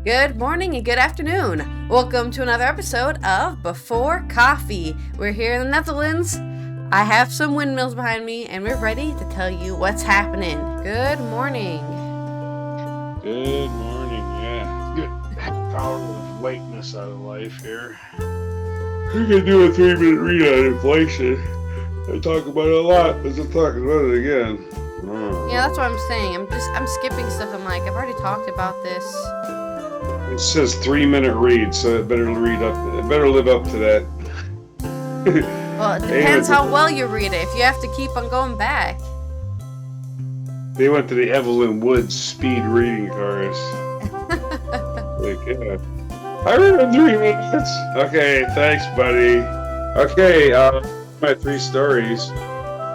Good morning and good afternoon. Welcome to another episode of Before Coffee. We're here in the Netherlands. I have some windmills behind me and we're ready to tell you what's happening. Good morning. Good morning, yeah. Get half hour of lateness out of life here. We can do a 3-minute read on inflation. I talk about it a lot, but just talking about it again. Yeah, that's what I'm saying. I'm skipping stuff. I'm like, I've already talked about this. It says 3-minute read, so it better live up to that. Well, it depends how well you read it. If you have to keep on going back. They went to the Evelyn Woods speed reading course. Yeah. I read in 3 minutes. Okay, thanks, buddy. Okay, my 3 stories.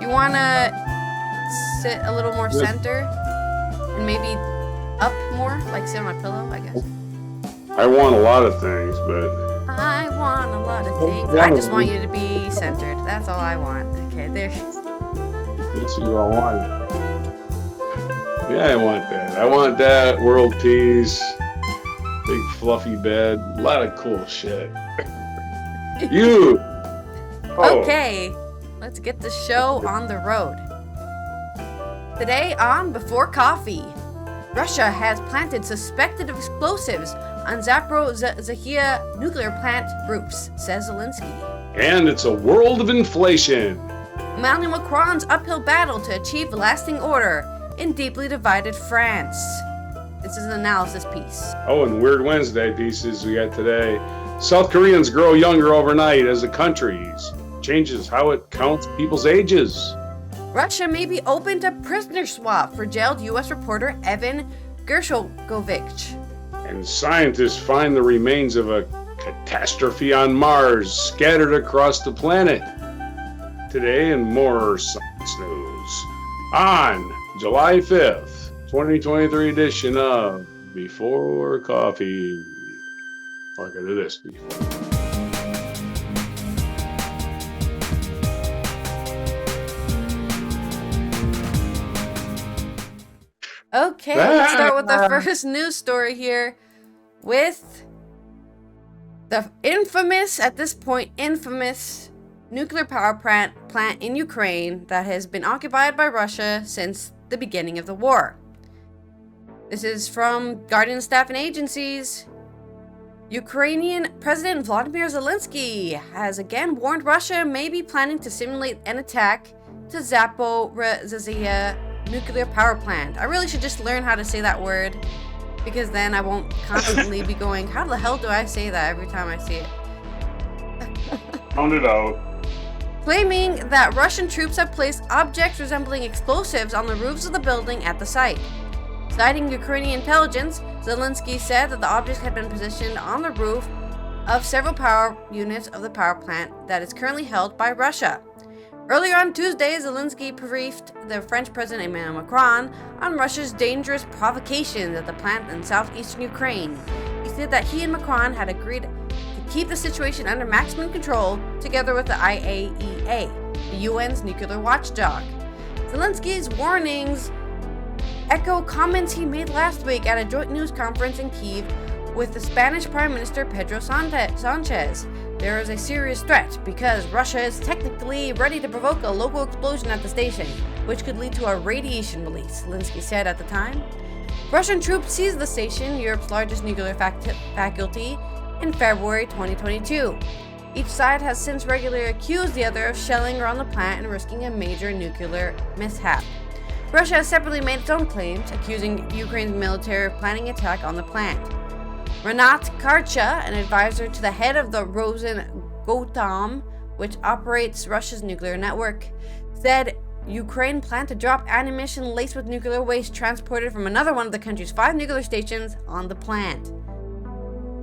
You want to sit a little more center and maybe up more, like sit on my pillow, I guess. I want a lot of things, but I want a lot of things. I just want you to be centered. That's all I want. Okay, there. That's what I want. Yeah, I want that. I want that. World peace. Big fluffy bed. A lot of cool shit. You. Oh. Okay, let's get the show on the road. Today on Before Coffee, Russia has planted suspected explosives on Zaporizhzhia nuclear plant roofs, says Zelensky. And it's a world of inflation. Emmanuel Macron's uphill battle to achieve lasting order in deeply divided France. This is an analysis piece. Oh, and Weird Wednesday pieces we got today. South Koreans grow younger overnight as a country changes how it counts people's ages. Russia may be open to prisoner swap for jailed U.S. reporter Evan Gershkovich. And scientists find the remains of a catastrophe on Mars scattered across the planet. Today in more science news on July 5th, 2023 edition of Before Coffee. I'll get to this before. Okay, let's start with the first news story here with the infamous nuclear power plant in Ukraine that has been occupied by Russia since the beginning of the war. This is from Guardian staff and agencies. Ukrainian President Volodymyr Zelensky has again warned Russia may be planning to simulate an attack to Zaporizhzhia nuclear power plant. I really should just learn how to say that word, because then I won't constantly be going, how the hell do I say that every time I see it? Sound it out. Claiming that Russian troops have placed objects resembling explosives on the roofs of the building at the site. Citing Ukrainian intelligence, Zelensky said that the objects had been positioned on the roof of several power units of the power plant that is currently held by Russia. Earlier on Tuesday, Zelensky briefed the French President Emmanuel Macron on Russia's dangerous provocations at the plant in southeastern Ukraine. He said that he and Macron had agreed to keep the situation under maximum control together with the IAEA, the UN's nuclear watchdog. Zelensky's warnings echo comments he made last week at a joint news conference in Kyiv with the Spanish Prime Minister Pedro Sanchez. There is a serious threat because Russia is technically ready to provoke a local explosion at the station, which could lead to a radiation release, Zelensky said at the time. Russian troops seized the station, Europe's largest nuclear faculty, in February 2022. Each side has since regularly accused the other of shelling around the plant and risking a major nuclear mishap. Russia has separately made its own claims, accusing Ukraine's military of planning an attack on the plant. Renat Karcha, an advisor to the head of the Rosengotam, which operates Russia's nuclear network, said Ukraine planned to drop ammunition laced with nuclear waste transported from another one of the country's 5 nuclear stations on the plant.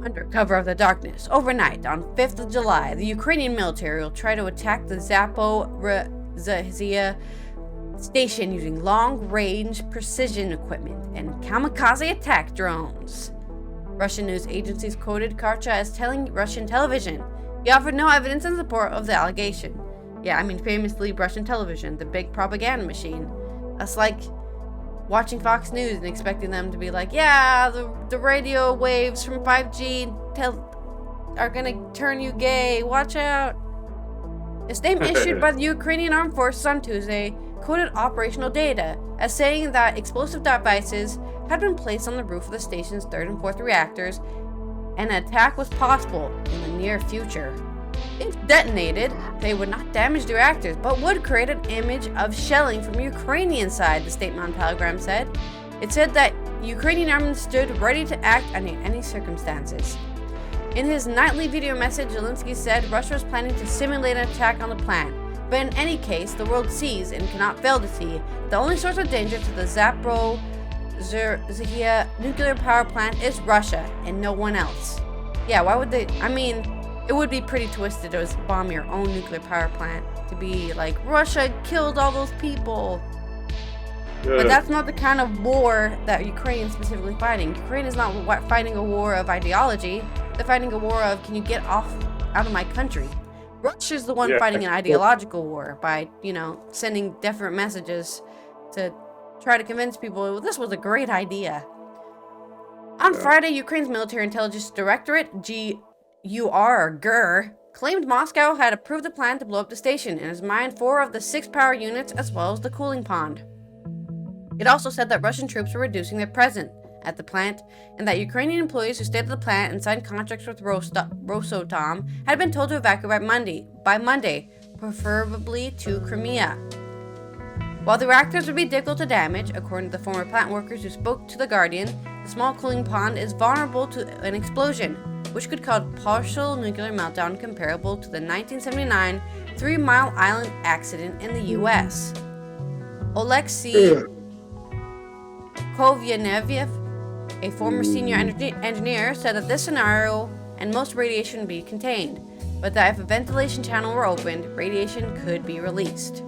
Under cover of the darkness, overnight on 5th of July, the Ukrainian military will try to attack the Zaporizhzhia station using long-range precision equipment and kamikaze attack drones. Russian news agencies quoted Karcha as telling Russian television he offered no evidence in support of the allegation. Yeah, I mean, famously Russian television, the big propaganda machine. That's like watching Fox News and expecting them to be like, yeah, the radio waves from 5G are gonna turn you gay, watch out. A statement issued by the Ukrainian Armed Forces on Tuesday quoted operational data as saying that explosive devices had been placed on the roof of the station's third and fourth reactors, and an attack was possible in the near future. If detonated, they would not damage the reactors, but would create an image of shelling from Ukrainian side, the statement on Telegram said. It said that Ukrainian army stood ready to act under any circumstances. In his nightly video message, Zelensky said Russia was planning to simulate an attack on the plant, but in any case, the world sees and cannot fail to see the only source of danger to the Zaporizhzhia nuclear power plant is Russia and no one else. Yeah, why would they? I mean, it would be pretty twisted to bomb your own nuclear power plant to be like, Russia killed all those people. But that's not the kind of war that Ukraine is specifically fighting. Ukraine is not fighting a war of ideology. They're fighting a war of, can you get out of my country? Russia's the one fighting an ideological war by, sending different messages to try to convince people this was a great idea. On Friday, Ukraine's military intelligence directorate, GUR, claimed Moscow had approved the plan to blow up the station and has mined 4 of the 6 power units as well as the cooling pond. It also said that Russian troops were reducing their presence at the plant, and that Ukrainian employees who stayed at the plant and signed contracts with Rosatom had been told to evacuate by Monday, preferably to Crimea. While the reactors would be difficult to damage, according to the former plant workers who spoke to The Guardian, the small cooling pond is vulnerable to an explosion, which could cause partial nuclear meltdown comparable to the 1979 Three Mile Island accident in the U.S. Oleksiy Kovyanevyev, a former senior engineer, said that this scenario and most radiation would be contained, but that if a ventilation channel were opened, radiation could be released.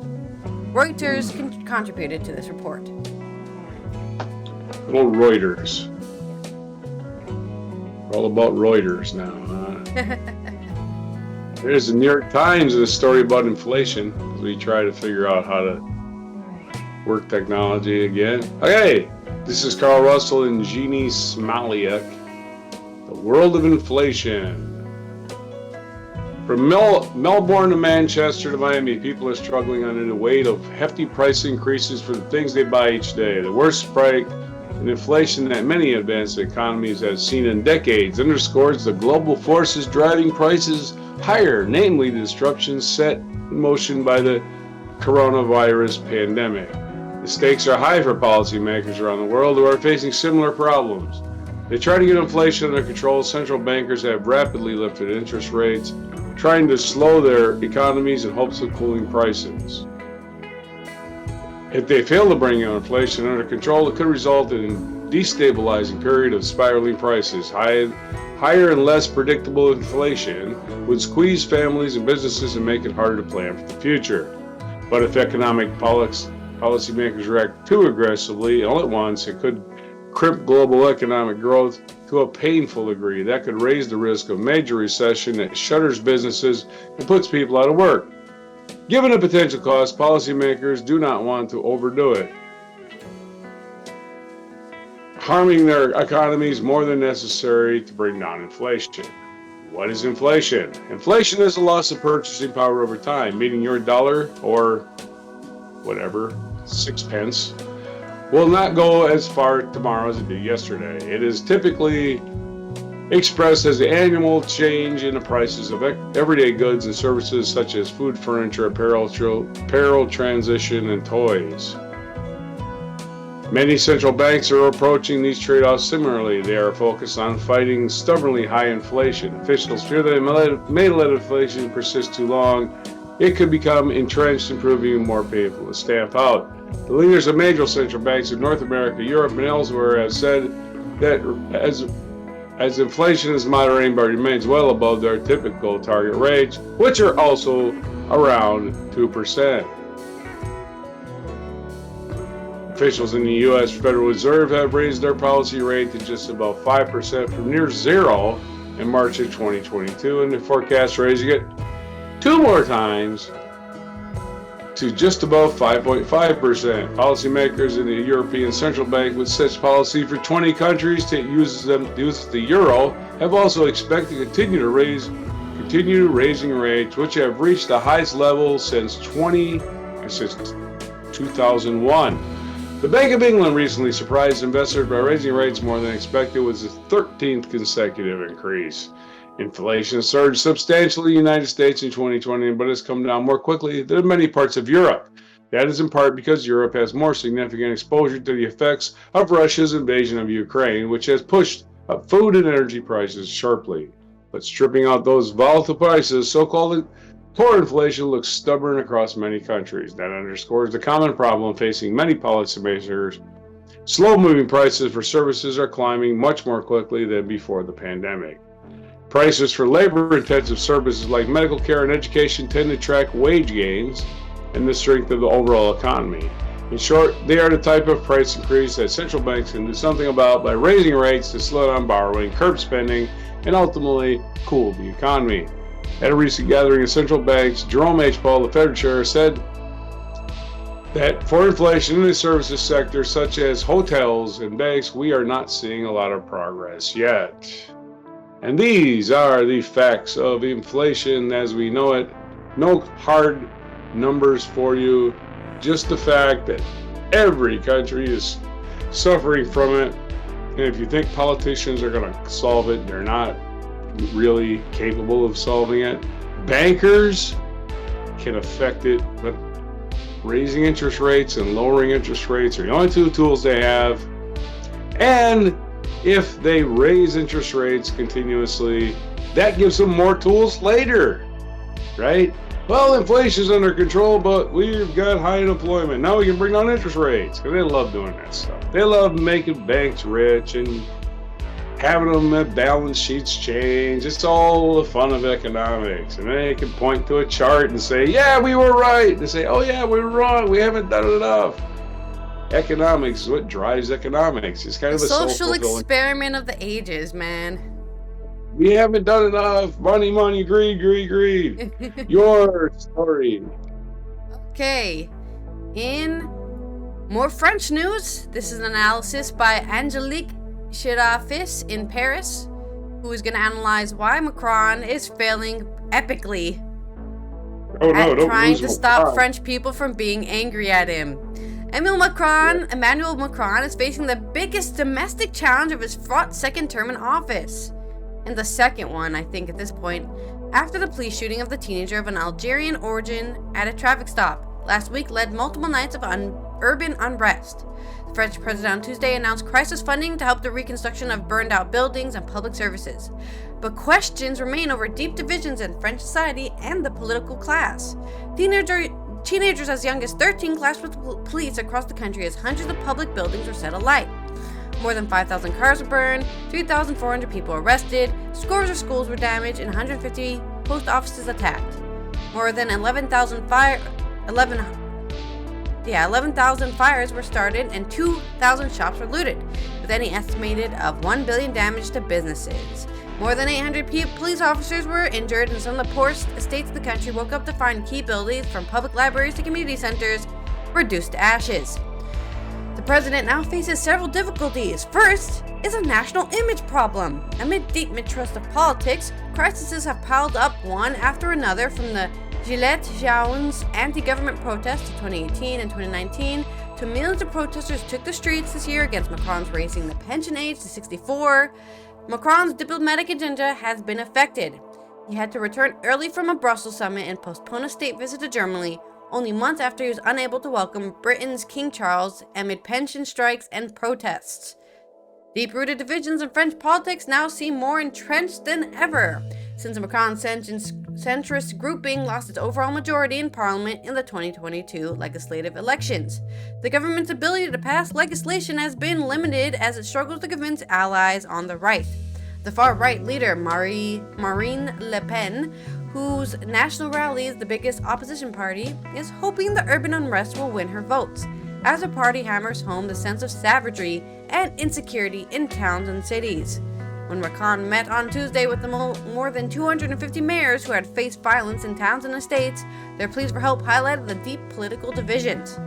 Reuters contributed to this report. Well, Reuters. We're all about Reuters now, huh? There's the New York Times and a story about inflation as we try to figure out how to work technology again. Okay, this is Carl Russell and Jeannie Smaliak. The world of inflation. From Melbourne to Manchester to Miami, people are struggling under the weight of hefty price increases for the things they buy each day. The worst spike in inflation that many advanced economies have seen in decades underscores the global forces driving prices higher, namely the disruptions set in motion by the coronavirus pandemic. The stakes are high for policymakers around the world who are facing similar problems. They try to get inflation under control. Central bankers have rapidly lifted interest rates, trying to slow their economies in hopes of cooling prices. If they fail to bring inflation under control, it could result in a destabilizing period of spiraling prices. Higher and less predictable inflation would squeeze families and businesses and make it harder to plan for the future. But if economic policymakers react too aggressively all at once, it could crimp global economic growth to a painful degree. That could raise the risk of major recession that shutters businesses and puts people out of work. Given the potential cost, policymakers do not want to overdo it, harming their economies more than necessary to bring down inflation. What is inflation? Inflation is a loss of purchasing power over time, meaning your dollar or whatever, 6 pence, will not go as far tomorrow as it did yesterday. It is typically expressed as the annual change in the prices of everyday goods and services such as food, furniture, apparel, transition, and toys. Many central banks are approaching these trade-offs similarly. They are focused on fighting stubbornly high inflation. Officials fear that if may let inflation persist too long, it could become entrenched and prove even more painful to stamp out. The leaders of major central banks in North America, Europe, and elsewhere have said that as inflation is moderating but remains well above their typical target range, which are also around 2%. Officials in the U.S. Federal Reserve have raised their policy rate to just about 5% from near zero in March of 2022, and they forecast raising it 2 more times to just above 5.5%. Policymakers in the European Central Bank, with such policy for 20 countries to use the euro, have also expected to continue raising rates, which have reached the highest level since 2001. The Bank of England recently surprised investors by raising rates more than expected, with its 13th consecutive increase. Inflation surged substantially in the United States in 2020, but has come down more quickly than in many parts of Europe. That is in part because Europe has more significant exposure to the effects of Russia's invasion of Ukraine, which has pushed up food and energy prices sharply. But stripping out those volatile prices, so-called core inflation looks stubborn across many countries. That underscores the common problem facing many policymakers. Slow-moving prices for services are climbing much more quickly than before the pandemic. Prices for labor-intensive services like medical care and education tend to track wage gains and the strength of the overall economy. In short, they are the type of price increase that central banks can do something about by raising rates to slow down borrowing, curb spending, and ultimately cool the economy. At a recent gathering of central banks, Jerome H. Powell, the Fed Chair, said that for inflation in the services sector, such as hotels and banks, we are not seeing a lot of progress yet. And these are the facts of inflation as we know it. No hard numbers for you, just the fact that every country is suffering from it. And if you think politicians are going to solve it, they're not really capable of solving it. Bankers can affect it, but raising interest rates and lowering interest rates are the only two tools they have. And if they raise interest rates continuously, that gives them more tools later, right? Well, inflation's under control, but we've got high unemployment. Now we can bring down interest rates, because they love doing that stuff. They love making banks rich and having them at balance sheets change. It's all the fun of economics. And they can point to a chart and say, yeah, we were right. And they say, oh yeah, we were wrong. We haven't done enough. Economics is what drives economics. It's kind of a social experiment of the ages, man. We haven't done enough. Money, money, greed, greed, greed. Your story. Okay. In more French news, this is an analysis by Angelique Chirafis in Paris, who is going to analyze why Macron is failing epically at trying to stop French people from being angry at him. Emmanuel Macron is facing the biggest domestic challenge of his fraught second term in office. And the second one, I think, at this point, after the police shooting of the teenager of an Algerian origin at a traffic stop last week led multiple nights of urban unrest. The French president on Tuesday announced crisis funding to help the reconstruction of burned out buildings and public services. But questions remain over deep divisions in French society and the political class. Teenagers as young as 13 clashed with police across the country as hundreds of public buildings were set alight. More than 5,000 cars were burned, 3,400 people arrested, scores of schools were damaged, and 150 post offices attacked. More than 11,000 fires were started and 2,000 shops were looted, with any estimated of 1 billion damage to businesses. More than 800 police officers were injured, and some of the poorest states of the country woke up to find key buildings, from public libraries to community centers, reduced to ashes. The president now faces several difficulties. First is a national image problem. Amid deep mistrust of politics, crises have piled up one after another, from the Gilets jaunes anti-government protests of 2018 and 2019 to millions of protesters took the streets this year against Macron's raising the pension age to 64. Macron's diplomatic agenda has been affected. He had to return early from a Brussels summit and postpone a state visit to Germany, only months after he was unable to welcome Britain's King Charles amid pension strikes and protests. Deep-rooted divisions in French politics now seem more entrenched than ever, since Macron's centrist grouping lost its overall majority in parliament in the 2022 legislative elections. The government's ability to pass legislation has been limited as it struggles to convince allies on the right. The far-right leader, Marine Le Pen, whose National Rally is the biggest opposition party, is hoping the urban unrest will win her votes, as the party hammers home the sense of savagery and insecurity in towns and cities. When Macron met on Tuesday with the more than 250 mayors who had faced violence in towns and estates, their pleas for help highlighted the deep political divisions.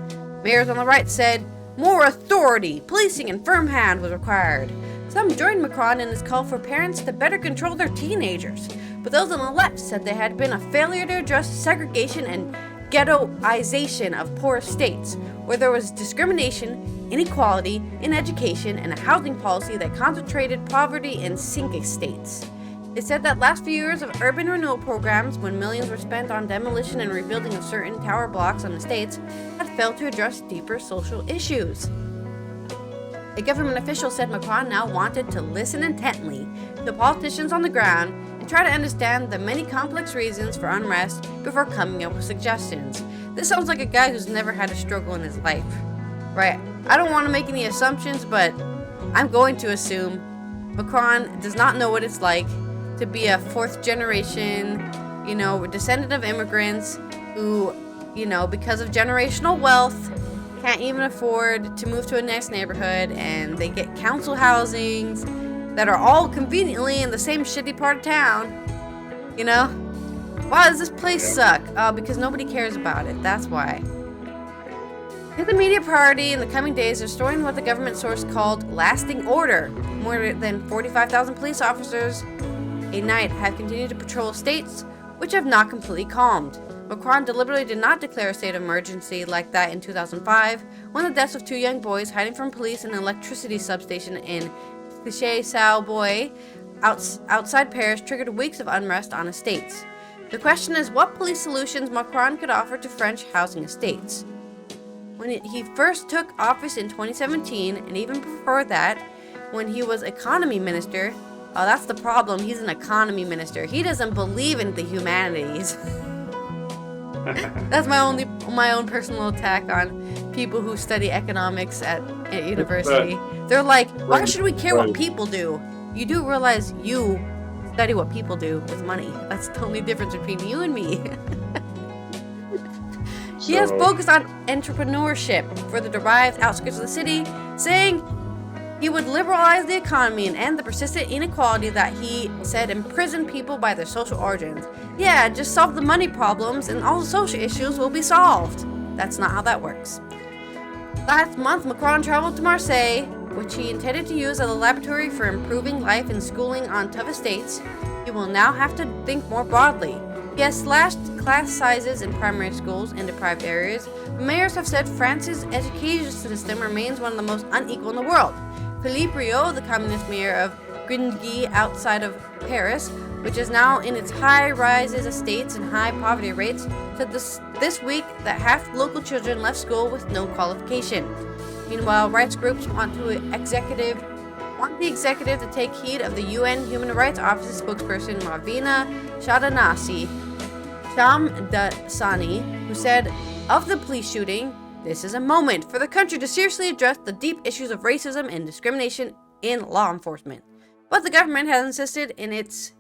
Mayors on the right said more authority, policing, and firm hand was required. Some joined Macron in his call for parents to better control their teenagers, but those on the left said there had been a failure to address segregation and ghettoization of poor estates, where there was discrimination, inequality in education, and a housing policy that concentrated poverty in sink estates. It said that last few years of urban renewal programs, when millions were spent on demolition and rebuilding of certain tower blocks on estates, had failed to address deeper social issues. A government official said Macron now wanted to listen intently to politicians on the ground and try to understand the many complex reasons for unrest before coming up with suggestions. This sounds like a guy who's never had a struggle in his life. Right, I don't want to make any assumptions, but I'm going to assume Macron does not know what it's like to be a fourth generation, descendant of immigrants who, because of generational wealth, can't even afford to move to a next neighborhood, and they get council housings that are all conveniently in the same shitty part of town. Why does this place suck? Because nobody cares about it. That's why. His immediate priority in the coming days is restoring what the government source called lasting order. More than 45,000 police officers a night have continued to patrol estates, which have not completely calmed. Macron deliberately did not declare a state of emergency like that in 2005, when the deaths of two young boys hiding from police in an electricity substation in Clichy-sous-Bois outside Paris triggered weeks of unrest on estates. The question is what police solutions Macron could offer to French housing estates. When he first took office in 2017, and even before that, when he was economy minister, that's the problem, he's an economy minister. He doesn't believe in the humanities. That's my own personal attack on people who study economics at university. They're like, why should we care what people do? You do realize you study what people do with money. That's the only difference between you and me. He has focused on entrepreneurship for the derived outskirts of the city, saying he would liberalize the economy and end the persistent inequality that he said imprisoned people by their social origins. Yeah, just solve the money problems and all the social issues will be solved. That's not how that works. Last month, Macron traveled to Marseille, which he intended to use as a laboratory for improving life and schooling on tough estates. He will now have to think more broadly. He has slashed class sizes in primary schools in deprived areas. Mayors have said France's education system remains one of the most unequal in the world. Philippe Riot, the communist mayor of Gringy outside of Paris, which is now in its high-rises estates and high poverty rates, said this week that half local children left school with no qualification. Meanwhile, rights groups want the executive to take heed of the UN Human Rights Office's spokesperson Ravina Shamdasani, who said of the police shooting, "This is a moment for the country to seriously address the deep issues of racism and discrimination in law enforcement." But the government has insisted in its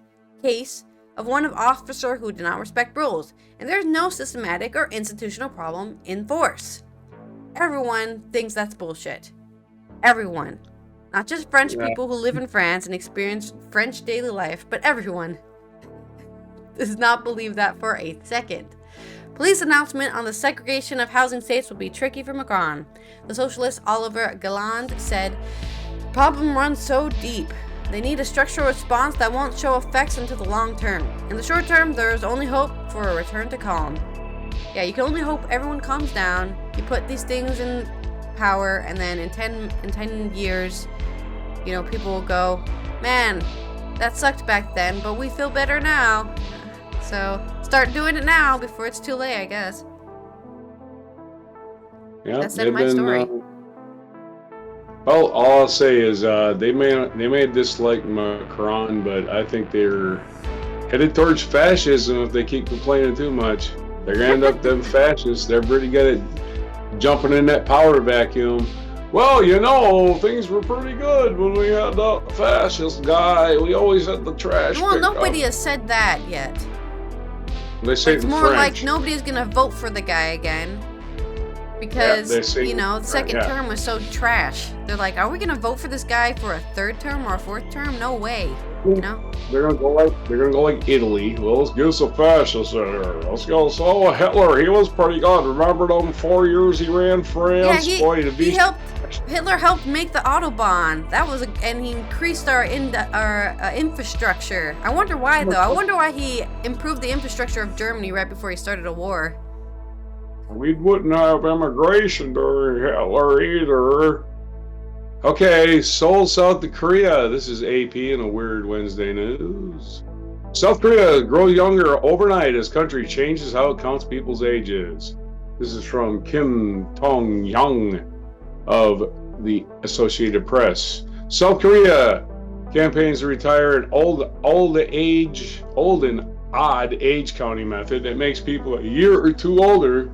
case of one officer who did not respect rules, and there is no systematic or institutional problem in force. Everyone thinks that's bullshit. Everyone. Not just French people who live in France and experience French daily life, but everyone does not believe that for a second. Police announcement on the segregation of housing states will be tricky for Macron. The socialist Oliver Galland said, "The problem runs so deep. They need a structural response that won't show effects until the long term. In the short term, there is only hope for a return to calm." Yeah, you can only hope everyone calms down. You put these things in power, and then in 10 years, people will go, "Man, that sucked back then, but we feel better now." So start doing it now before it's too late, I guess. Yeah, that's my story. Well, all I'll say is they may dislike Macron, but I think they're headed towards fascism if they keep complaining too much. They're gonna end up them fascists. They're pretty good at jumping in that power vacuum. Well, things were pretty good when we had that fascist guy. We always had the trash. Well, nobody has said that yet. They say it's more French. Like nobody's gonna vote for the guy again. because, they say, the second term was so trash. They're like, are we going to vote for this guy for a third term or a fourth term? No way. They're gonna go like Italy. Well, let's get us a fascist in here. Let's go. So Hitler, he was pretty good. Remember them 4 years he ran France? Yeah, Hitler helped make the Autobahn. That was, and he increased our infrastructure. I wonder why though. I wonder why he improved the infrastructure of Germany right before he started a war. We wouldn't have immigration during Hitler either. Okay, Seoul, South Korea. This is AP in a Weird Wednesday News. South Korea grows younger overnight as country changes how it counts people's ages. This is from Kim Tong-young of the Associated Press. South Korea campaigns to retire an old and odd age counting method that makes people a year or two older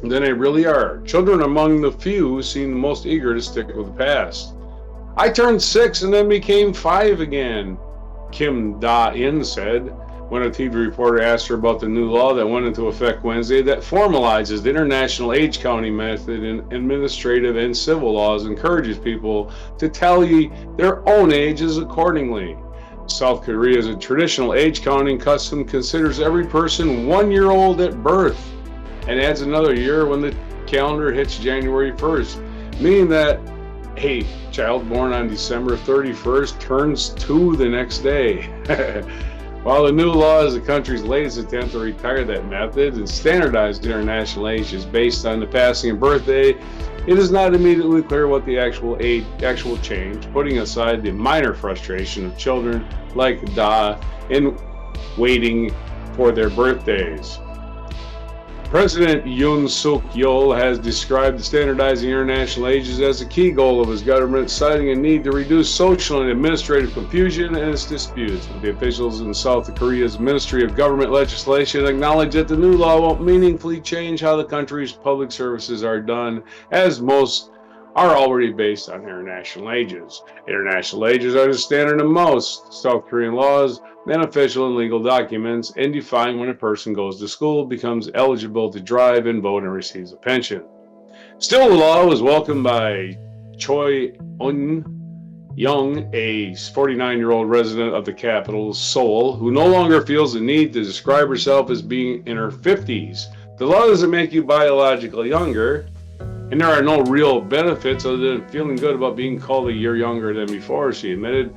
than they really are. Children among the few seem the most eager to stick with the past. I turned 6 and then became 5 again, Kim Da-in said when a TV reporter asked her about the new law that went into effect Wednesday that formalizes the international age counting method in administrative and civil laws, encourages people to tally their own ages accordingly. South Korea's traditional age counting custom considers every person 1 year old at birth and adds another year when the calendar hits January 1st, meaning that a child born on December 31st turns 2 the next day. While the new law is the country's latest attempt to retire that method and standardize international ages based on the passing of birthday, it is not immediately clear what the actual change, putting aside the minor frustration of children like Da in waiting for their birthdays. President Yoon Suk-yeol has described standardizing international ages as a key goal of his government, citing a need to reduce social and administrative confusion and its disputes. The officials in South Korea's Ministry of Government Legislation acknowledge that the new law won't meaningfully change how the country's public services are done, as most are already based on international ages. International ages are the standard in most South Korean laws and official and legal documents, and define when a person goes to school, becomes eligible to drive and vote, and receives a pension. Still, the law was welcomed by Choi Eun-young, a 49-year-old resident of the capital, Seoul, who no longer feels the need to describe herself as being in her 50s. The law doesn't make you biologically younger, and there are no real benefits other than feeling good about being called a year younger than before, she admitted.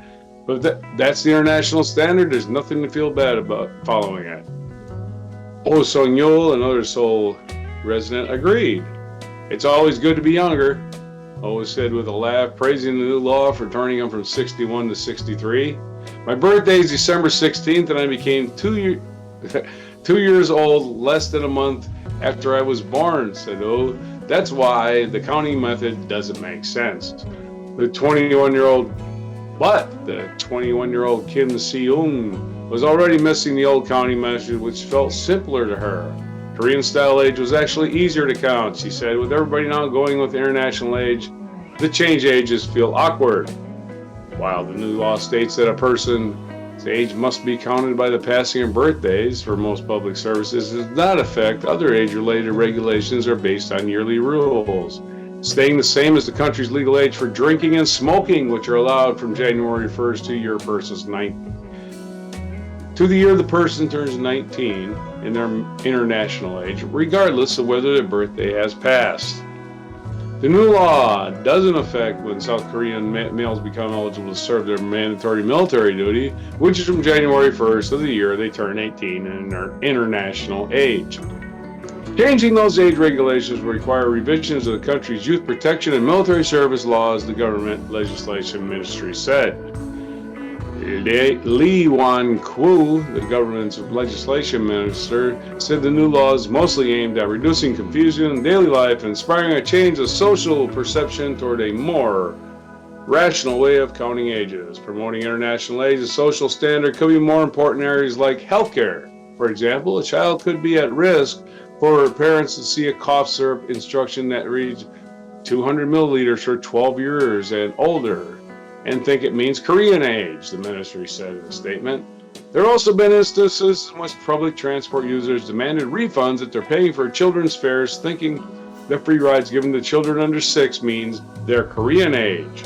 But that's the international standard. There's nothing to feel bad about following it. Oh Sung-yeol, another Seoul resident, agreed. It's always good to be younger, Oh said with a laugh, praising the new law for turning him from 61 to 63. My birthday is December 16th, and I became 2 years old less than a month after I was born, said Oh. That's why the counting method doesn't make sense. The 21-year-old Kim Si-young was already missing the old counting method, which felt simpler to her. Korean-style age was actually easier to count, she said. With everybody now going with international age, the change ages feel awkward. While the new law states that a person's age must be counted by the passing of birthdays for most public services, it does not affect other age-related regulations or based on yearly rules, staying the same as the country's legal age for drinking and smoking, which are allowed from January 1st to the year the person turns 19 in their international age, regardless of whether their birthday has passed. The new law doesn't affect when South Korean males become eligible to serve their mandatory military duty, which is from January 1st of the year they turn 18 in their international age. Changing those age regulations will require revisions of the country's youth protection and military service laws, the government legislation ministry said. Lee Wan-kwu, the government's legislation minister, said the new law is mostly aimed at reducing confusion in daily life and inspiring a change of social perception toward a more rational way of counting ages. Promoting international age as social standard could be more important in areas like healthcare. For example, a child could be at risk for parents to see a cough syrup instruction that reads 200 milliliters for 12 years and older, and think it means Korean age, the ministry said in a statement. There have also been instances in which public transport users demanded refunds that they're paying for children's fares, thinking the free rides given to children under 6 means their Korean age.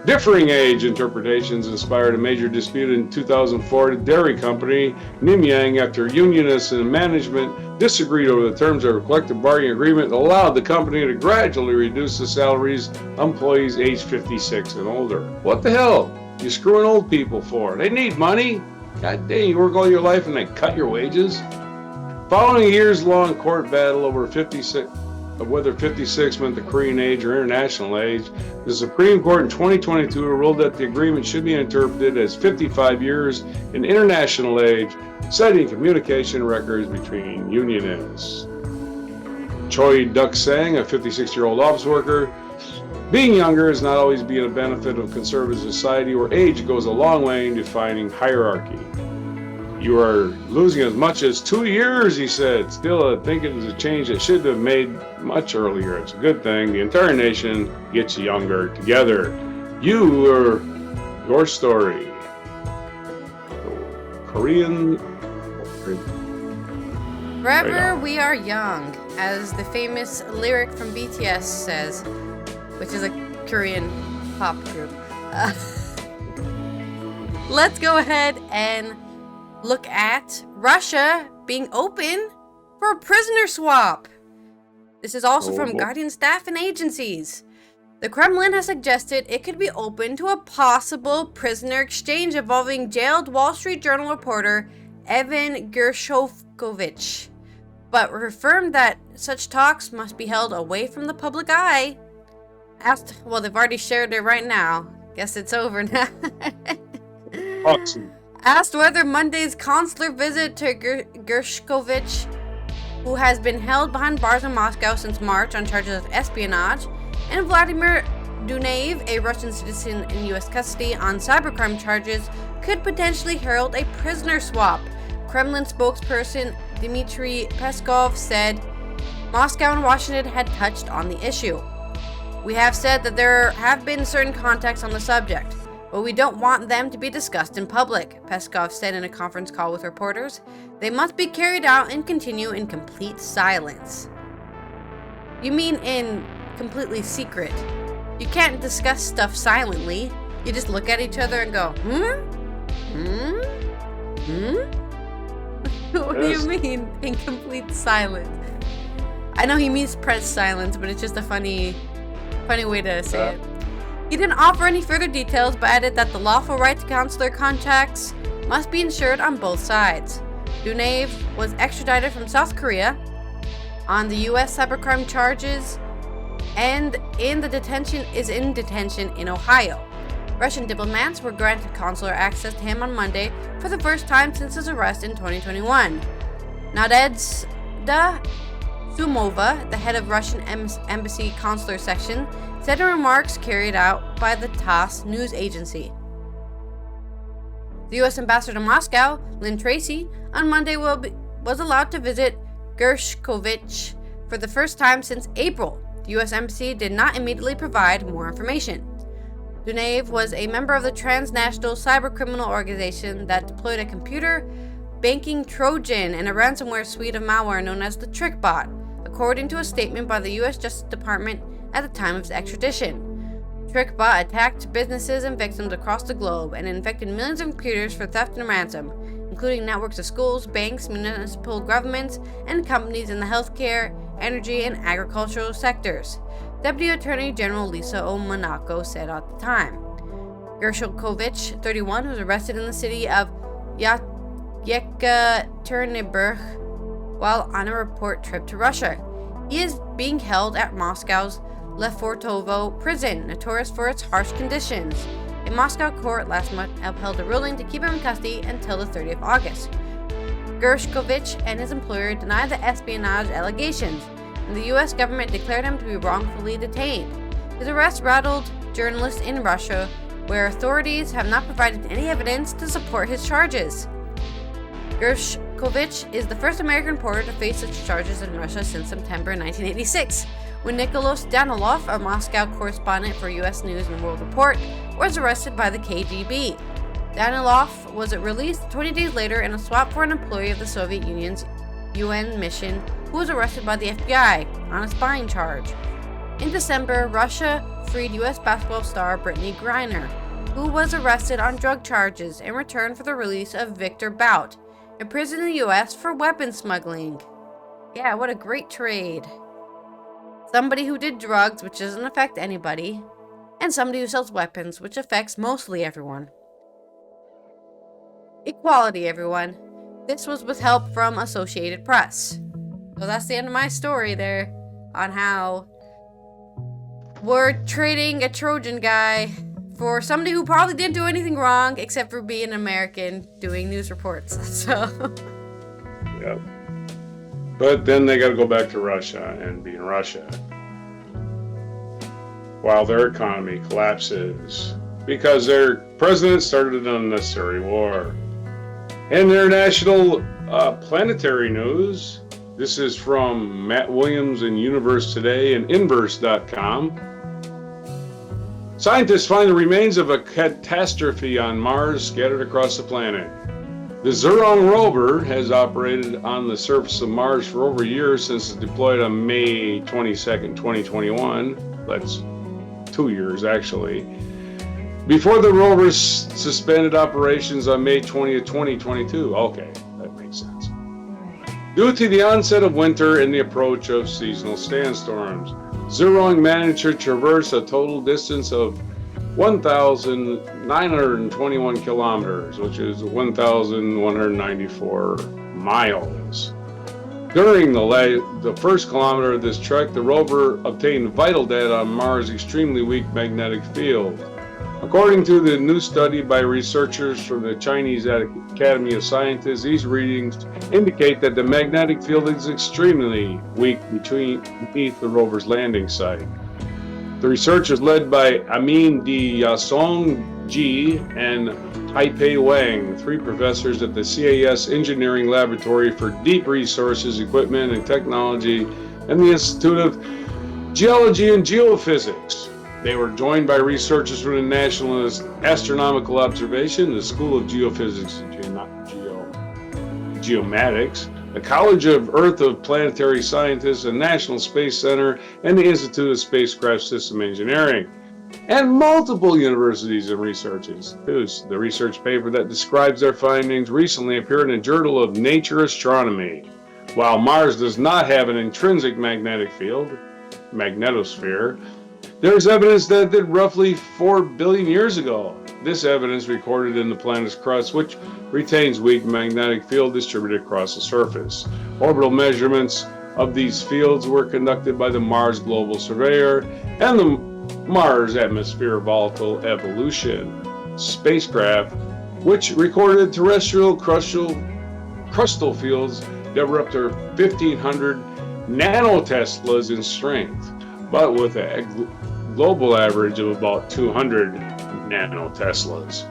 Differing age interpretations inspired a major dispute in 2004 at the dairy company Nimyang after unionists and management disagreed over the terms of a collective bargaining agreement that allowed the company to gradually reduce the salaries of employees aged 56 and older. What the hell? You screwing old people for? They need money. God dang, you work all your life and they cut your wages? Following a years-long court battle over whether 56 meant the Korean age or international age, the Supreme Court in 2022 ruled that the agreement should be interpreted as 55 years in international age, citing communication records between unionists. Choi Duk-sang, a 56-year-old office worker, being younger is not always being a benefit of conservative society where age goes a long way in defining hierarchy. You are losing as much as 2 years, he said. Still, I think it is a change that should have been made much earlier. It's a good thing. The entire nation gets younger together. Your story. Korean. Forever we are young, as the famous lyric from BTS says, which is a Korean pop group. Let's go ahead and look at Russia being open for a prisoner swap. This is also from Guardian staff and agencies. The Kremlin has suggested it could be open to a possible prisoner exchange involving jailed Wall Street Journal reporter Evan Gershkovich, but affirmed that such talks must be held away from the public eye. They've already shared it right now. Guess it's over now. Awesome. Asked whether Monday's consular visit to Gershkovich, who has been held behind bars in Moscow since March on charges of espionage, and Vladimir Dunev, a Russian citizen in U.S. custody on cybercrime charges, could potentially herald a prisoner swap. Kremlin spokesperson Dmitry Peskov said Moscow and Washington had touched on the issue. We have said that there have been certain contacts on the subject, but we don't want them to be discussed in public, Peskov said in a conference call with reporters. They must be carried out and continue in complete silence. You mean in completely secret? You can't discuss stuff silently. You just look at each other and go, What do you mean in complete silence? I know he means press silence, but it's just a funny way to say it. He didn't offer any further details, but added that the lawful right to consular contacts must be ensured on both sides. Dunev was extradited from South Korea on the U.S. cybercrime charges and in detention in Ohio. Russian diplomats were granted consular access to him on Monday for the first time since his arrest in 2021. Nadezhda Sumova, the head of Russian embassy consular section, said in remarks carried out by the TASS news agency. The U.S. ambassador to Moscow, Lynn Tracy, on Monday was allowed to visit Gershkovich for the first time since April. The U.S. embassy did not immediately provide more information. Dunev was a member of the transnational cybercriminal organization that deployed a computer banking Trojan and a ransomware suite of malware known as the TrickBot, according to a statement by the U.S. Justice Department at the time of his extradition. TrickBot attacked businesses and victims across the globe and infected millions of computers for theft and ransom, including networks of schools, banks, municipal governments, and companies in the healthcare, energy, and agricultural sectors, Deputy Attorney General Lisa O. Monaco said at the time. Gershkovich, 31, was arrested in the city of Yekaterinburg while on a report trip to Russia. He is being held at Moscow's Lefortovo prison, notorious for its harsh conditions. A Moscow court last month upheld a ruling to keep him in custody until the 30th of August. Gershkovich and his employer denied the espionage allegations, and the U.S. government declared him to be wrongfully detained. His arrest rattled journalists in Russia, where authorities have not provided any evidence to support his charges. Gershkovich is the first American reporter to face such charges in Russia since September 1986, when Nicholas Danilov, a Moscow correspondent for U.S. News and World Report, was arrested by the KGB. Danilov was released 20 days later in a swap for an employee of the Soviet Union's UN mission who was arrested by the FBI on a spying charge. In December, Russia freed U.S. basketball star Brittany Griner, who was arrested on drug charges in return for the release of Victor Bout, imprisoned in the U.S. for weapons smuggling. Yeah, what a great trade. Somebody who did drugs, which doesn't affect anybody, and somebody who sells weapons, which affects mostly everyone. Equality, everyone. This was with help from Associated Press. So that's the end of my story there on how we're trading a Trojan guy for somebody who probably didn't do anything wrong except for being an American doing news reports. So. Yep. But then they got to go back to Russia and be in Russia while their economy collapses because their president started an unnecessary war. In international planetary news, this is from Matt Williams in Universe Today and Inverse.com. Scientists find the remains of a catastrophe on Mars scattered across the planet. The Zhurong rover has operated on the surface of Mars for over a year since it deployed on May 22nd, 2021. That's 2 years, actually. Before the rover suspended operations on May 20th, 2022. Okay, that makes sense. Due to the onset of winter and the approach of seasonal sandstorms, Zhurong managed to traverse a total distance of 1,921 kilometers, which is 1,194 miles. During the first kilometer of this trek, the rover obtained vital data on Mars' extremely weak magnetic field. According to the new study by researchers from the Chinese Academy of Sciences, these readings indicate that the magnetic field is extremely weak beneath the rover's landing site. The research is led by Amin D. Yasong Ji and Taipei Wang, 3 professors at the CAS Engineering Laboratory for Deep Resources, Equipment, and Technology and the Institute of Geology and Geophysics. They were joined by researchers from the National Astronomical Observation, the School of Geophysics and Geomatics, the College of Earth of Planetary Scientists, the National Space Center, and the Institute of Spacecraft System Engineering, and multiple universities and researchers. The research paper that describes their findings recently appeared in the Journal of Nature Astronomy. While Mars does not have an intrinsic magnetic field, magnetosphere, there is evidence that it did roughly 4 billion years ago. This evidence recorded in the planet's crust, which retains weak magnetic field distributed across the surface. Orbital measurements of these fields were conducted by the Mars Global Surveyor and the Mars Atmosphere Volatile Evolution spacecraft, which recorded terrestrial crustal fields that were up to 1,500 nanoteslas in strength, but with a global average of about 200 nanoteslas.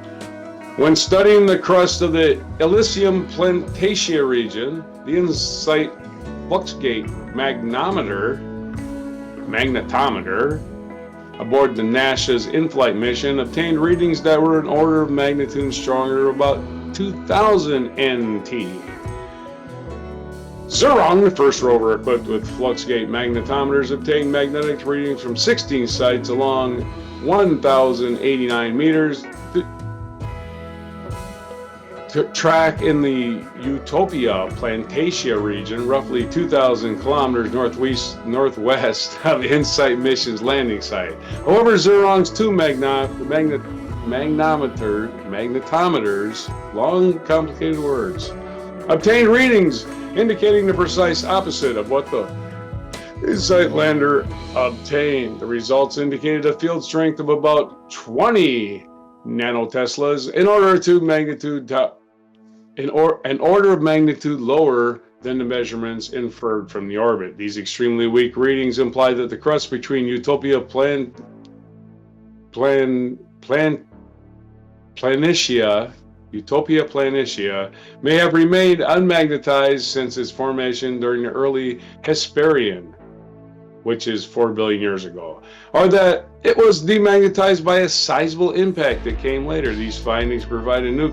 When studying the crust of the Elysium Planitia region, the InSight Fluxgate magnetometer aboard the NASA's in-flight mission obtained readings that were an order of magnitude stronger, about 2,000 NT. Zhurong, the first rover equipped with Fluxgate magnetometers, obtained magnetic readings from 16 sites along 1,089 meters to track in the Utopia Planitia region, roughly 2,000 kilometers northwest of InSight mission's landing site. However, Zhurong's 2 magnetometers, long complicated words, obtained readings indicating the precise opposite of what the InSight lander obtained. The results indicated a field strength of about 20 nanoteslas, an order of magnitude lower than the measurements inferred from the orbit. These extremely weak readings imply that the crust between Utopia Planitia may have remained unmagnetized since its formation during the early Hesperian, which is 4 billion years ago, or that it was demagnetized by a sizable impact that came later. These findings provide a new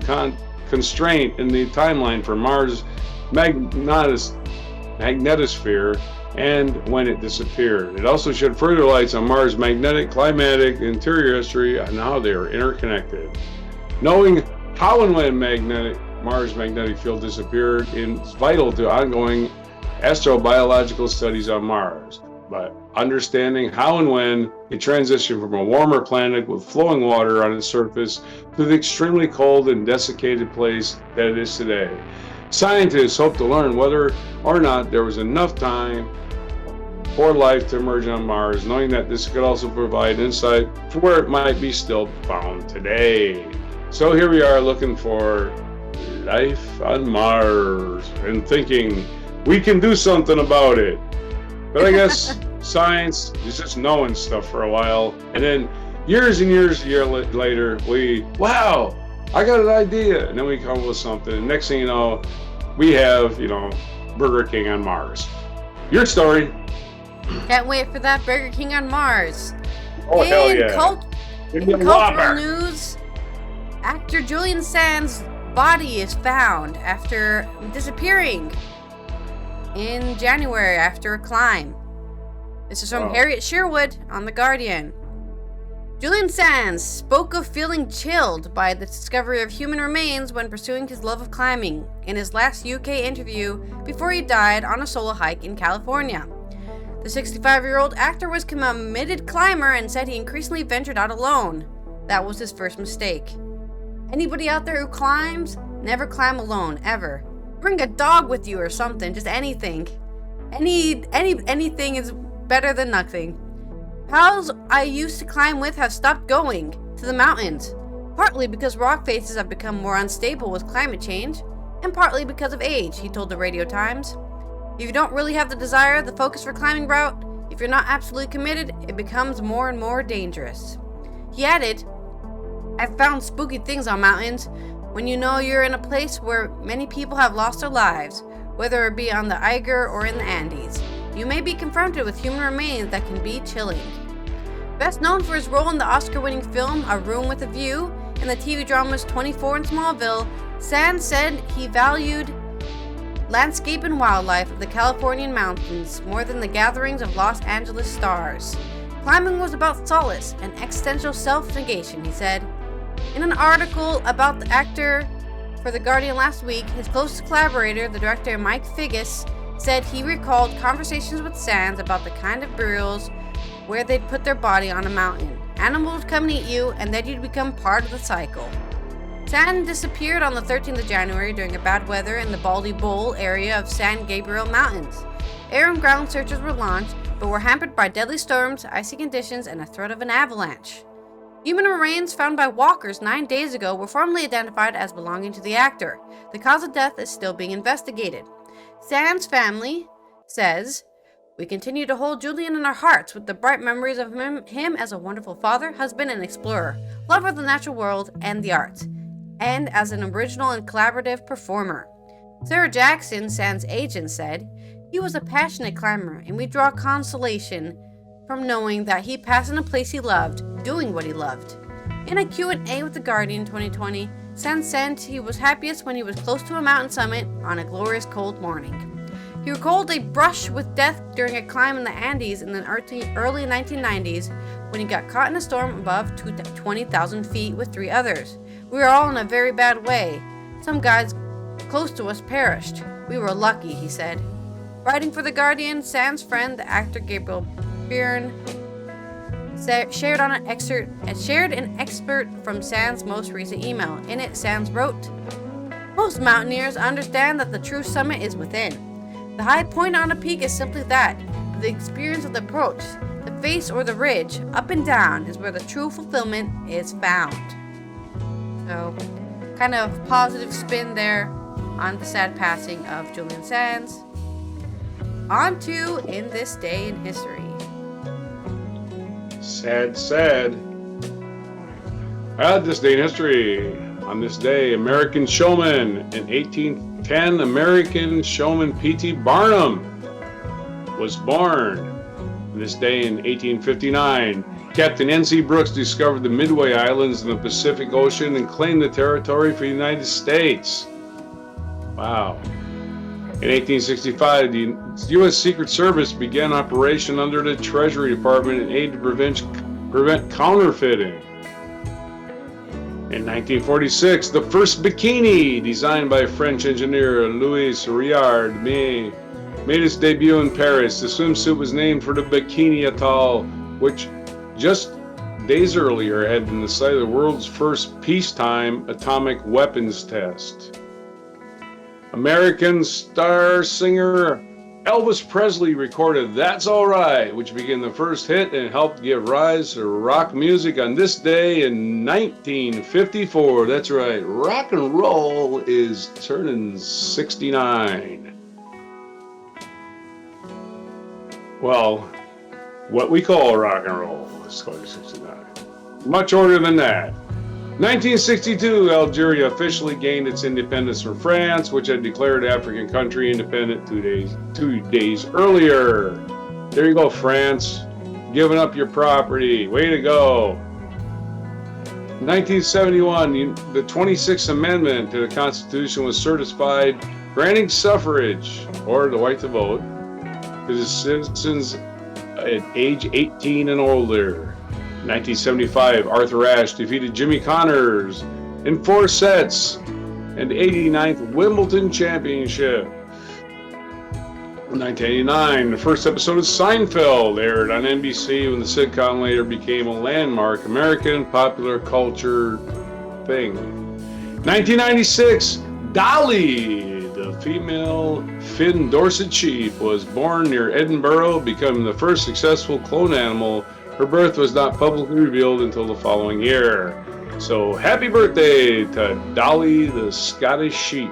constraint in the timeline for Mars' magnetosphere and when it disappeared. It also shed further lights on Mars' magnetic, climatic, interior history and how they are interconnected. Knowing how and when Mars' magnetic field disappeared is vital to ongoing astrobiological studies on Mars. But understanding how and when it transitioned from a warmer planet with flowing water on its surface to the extremely cold and desiccated place that it is today. Scientists hope to learn whether or not there was enough time for life to emerge on Mars, knowing that this could also provide insight for where it might be still found today. So here we are looking for life on Mars and thinking we can do something about it. But I guess science is just knowing stuff for a while, and then years and years later, wow, I got an idea, and then we come up with something, and next thing you know, we have, Burger King on Mars. Your story. Can't wait for that Burger King on Mars. Oh, hell yeah. In cultural news, actor Julian Sands' body is found after disappearing in January after a climb. This is from Harriet Sherwood on The Guardian. Julian Sands spoke of feeling chilled by the discovery of human remains when pursuing his love of climbing in his last UK interview before he died on a solo hike in California. The 65-year-old actor was a committed climber and said he increasingly ventured out alone. That was his first mistake. Anybody out there who climbs, never climb alone, ever. Bring a dog with you or something, just anything. Anything is better than nothing. Pals I used to climb with have stopped going to the mountains, partly because rock faces have become more unstable with climate change, and partly because of age, he told the Radio Times. If you don't really have the desire, the focus for climbing route, if you're not absolutely committed, it becomes more and more dangerous. He added, I've found spooky things on mountains when you know you're in a place where many people have lost their lives, whether it be on the Eiger or in the Andes. You may be confronted with human remains that can be chilling. Best known for his role in the Oscar-winning film A Room with a View and the TV dramas 24 and Smallville, Sands said he valued landscape and wildlife of the Californian mountains more than the gatherings of Los Angeles stars. Climbing was about solace and existential self-negation, he said. In an article about the actor for The Guardian last week, his closest collaborator, the director Mike Figgis, said he recalled conversations with Sands about the kind of burials where they'd put their body on a mountain. Animals would come and eat you, and then you'd become part of the cycle. Sands disappeared on the 13th of January during a bad weather in the Baldy Bowl area of San Gabriel Mountains. Air and ground searches were launched, but were hampered by deadly storms, icy conditions, and a threat of an avalanche. Human remains found by walkers 9 days ago were formally identified as belonging to the actor. The cause of death is still being investigated. Sands' family says, we continue to hold Julian in our hearts with the bright memories of him as a wonderful father, husband, and explorer, lover of the natural world and the arts, and as an original and collaborative performer. Sarah Jackson, Sands' agent, said, he was a passionate climber, and we draw consolation from knowing that he passed in a place he loved, doing what he loved. In a Q&A with The Guardian 2020, Sands said he was happiest when he was close to a mountain summit on a glorious cold morning. He recalled a brush with death during a climb in the Andes in the early 1990s when he got caught in a storm above 20,000 feet with 3 others. We were all in a very bad way. Some guys close to us perished. We were lucky, he said. Writing for The Guardian, Sands' friend, the actor Gabriel Byrne, shared an excerpt from Sands' most recent email. In it, Sands wrote, most mountaineers understand that the true summit is within. The high point on a peak is simply that, the experience of the approach, the face or the ridge, up and down, is where the true fulfillment is found. So, kind of positive spin there on the sad passing of Julian Sands. On to In This Day in History. Sad. This day in history. On this day, American showman. In 1810, American showman P.T. Barnum was born. On this day in 1859, Captain N.C. Brooks discovered the Midway Islands in the Pacific Ocean and claimed the territory for the United States. Wow. In 1865, the U.S. Secret Service began operation under the Treasury Department in aid to prevent counterfeiting. In 1946, the first bikini, designed by French engineer Louis Réard, made its debut in Paris. The swimsuit was named for the Bikini Atoll, which just days earlier had been the site of the world's first peacetime atomic weapons test. American star singer Elvis Presley recorded That's Alright, which became the first hit and helped give rise to rock music on this day in 1954. That's right, rock and roll is turning 69. Well, what we call rock and roll is turning 69. Much older than that. 1962, Algeria officially gained its independence from France, which had declared African country independent 2 days earlier. There you go, France. Giving up your property. Way to go. 1971, the 26th Amendment to the Constitution was certified, granting suffrage, or the right to vote, to the citizens at age 18 and older. 1975, Arthur Ashe defeated Jimmy Connors in 4 sets and 89th Wimbledon Championship. 1989, the first episode of Seinfeld aired on NBC when the sitcom later became a landmark American popular culture thing. 1996, Dolly, the female Finn Dorset sheep, was born near Edinburgh, becoming the first successful clone animal. Her birth was not publicly revealed until the following year. So happy birthday to Dolly the Scottish sheep.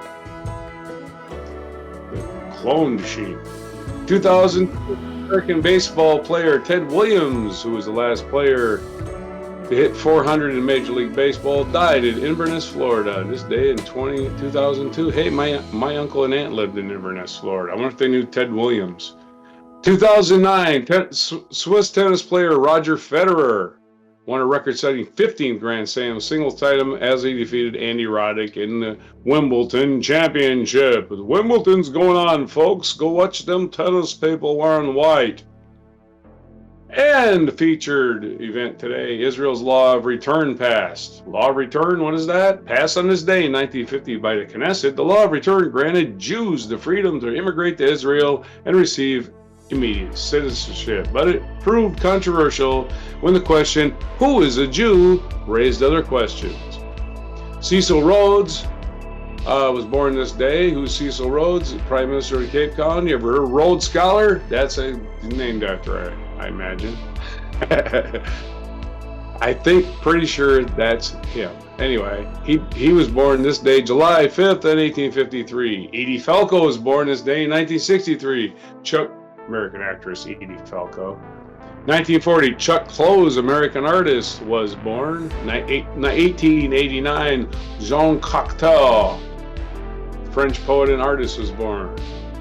The cloned sheep. 2000 American baseball player Ted Williams, who was the last player to hit 400 in Major League Baseball, died in Inverness, Florida. This day in 2002. Hey, my uncle and aunt lived in Inverness, Florida. I wonder if they knew Ted Williams. 2009, Swiss tennis player Roger Federer won a record-setting 15th Grand Slam singles title as he defeated Andy Roddick in the Wimbledon Championship. Wimbledon's going on, folks. Go watch them tennis people wearing white. And featured event today, Israel's Law of Return passed. Law of Return, what is that? Passed on this day in 1950 by the Knesset. The Law of Return granted Jews the freedom to immigrate to Israel and receive immediate citizenship, but it proved controversial when the question, who is a Jew, raised other questions. Cecil Rhodes was born this day. Who's Cecil Rhodes? Prime Minister of Cape Colony. You ever heard of Rhodes Scholar? That's named after, I imagine. I think, pretty sure that's him. Anyway, he was born this day, July 5th, in 1853. Edie Falco was born this day in 1963. American actress Edie Falco. 1940, Chuck Close, American artist, was born. 1889, Jean Cocteau, French poet and artist, was born.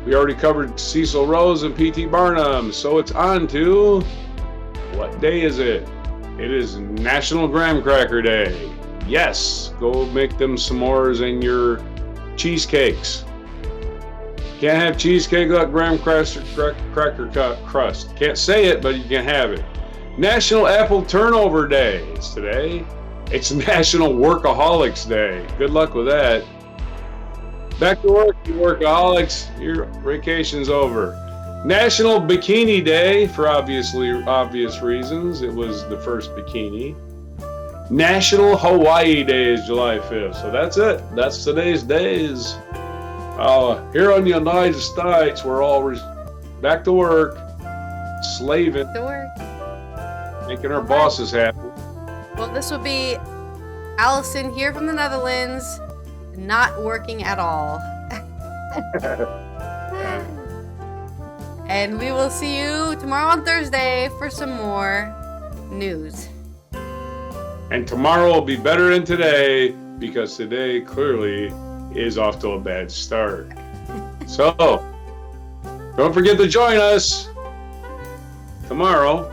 We already covered Cecil Rhodes and P.T. Barnum, so it's on to, what day is it? It is National Graham Cracker Day. Yes, go make them s'mores and your cheesecakes. Can't have cheesecake without graham cracker crust. Can't say it, but you can have it. National Apple Turnover Day is today. It's National Workaholics Day. Good luck with that. Back to work, you workaholics. Your vacation's over. National Bikini Day, for obvious reasons. It was the first bikini. National Hawaii Day is July 5th. So that's it. That's today's days. Here in the United States, we're all back to work, slaving, making our bosses happy. Well, this will be Allison here from the Netherlands, not working at all. And we will see you tomorrow on Thursday for some more news. And tomorrow will be better than today, because today clearly is off to a bad start. So, don't forget to join us tomorrow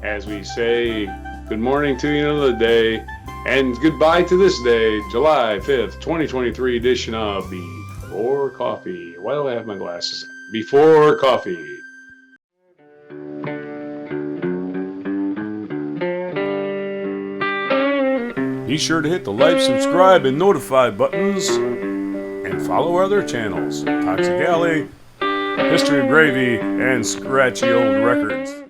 as we say good morning to you another day, and goodbye to this day, July 5th, 2023 edition of Before Coffee. Why do I have my glasses on? Before Coffee. Be sure to hit the like, subscribe, and notify buttons, and follow our other channels, Toxic Alley, History of Gravy, and Scratchy Old Records.